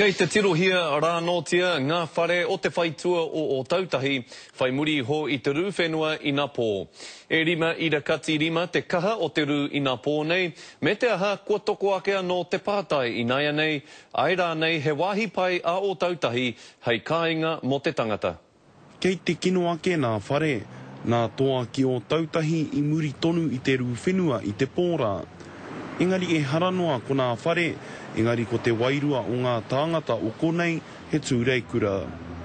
Kei te tirohia rānotia ngā whare o te whaitua o tautahi, whai muri ho i te rū whenua i ngā pō. E rima ira kati rima te kaha o te rū i ngā pō nei, me te aha kua toko akea no te pātai i naia nei, ai rā nei he wāhi pai a o tautahi, hei kāinga mo te tangata. Kei te kino ake nā whare, nā toa ki o tautahi i muri tonu i te rū whenua i te pōrā. Engari e haranoa ko nā whare, engari ko te wairua o ngā tāngata o konei he tūrei kura.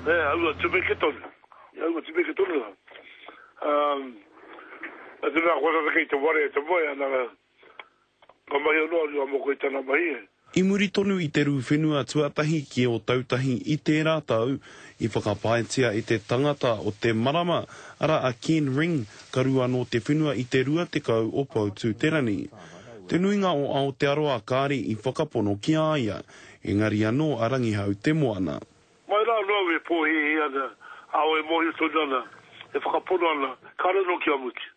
Aua tumeke tonu. Aua tumeke tonu. A tuna kora kei te ware e te moe, ananga ka mahi anoa rua moko i tana mahi. I muri tonu i te rū whenua tuatahi ki o tautahi i tērā tau, i whakapaetia i te tangata o te marama, ara a Ken Ring, ka rua no te whenua i te rua te kau o Poutu Terani. Te nuinga o Aotearoa kāri i whakapono ki aia, engari anō arangi hau te moana. Mai rā noa e pōhi i ana, ao e mohi tonu ana, e whakapono ana, kāra no ki amuti,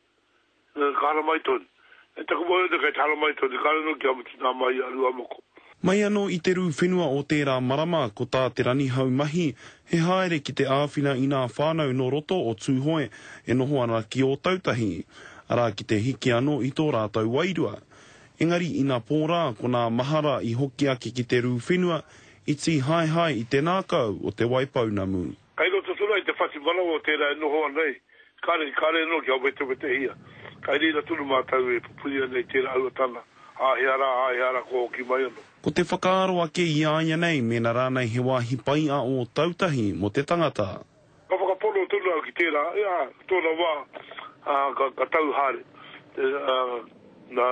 kāra mai tonu. E taku mohi o te kai tāra mai tonu, kāra no ki amuti nā mai a rua moko. Mai anō i te rū whenua o tērā marama ko tā te rani hau mahi, he haere ki te āwhina i nā whānau no roto o tūhoe e noho ana ki o tautahi, ara ki te hiki anō i tō rātau wairua. Engari i nā pōrā ko nā mahara i hoki ake ki te rū whenua, i ti hai i te nākau o te waipau namu. Kai roto tuna i te whati mana o tērā e noho anei, kāre no ki au wete hia. Kai rira tunu mātau e pupuria nei tērā aua tana, āheara ko ki mai anō. Ko te whakaaro ake i aia nei, mena rānei he wāhi pai a o tautahi mo te tangata. Ka whakapono tunu au ki tērā, tōna wā, ka tau hare. Na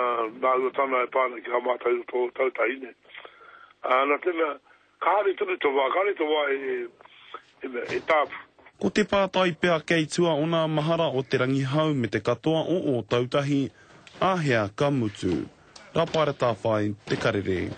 ua tana e pāna ki ha mātai o tautahi ne. Nā tēnā, ka hare tunu tō wā e tāpu. Ko te pātai pea kei tua o nā mahara o te rangi hau me te katoa o tautahi, āhea ka mutu. Rapaere tā whai, te karere.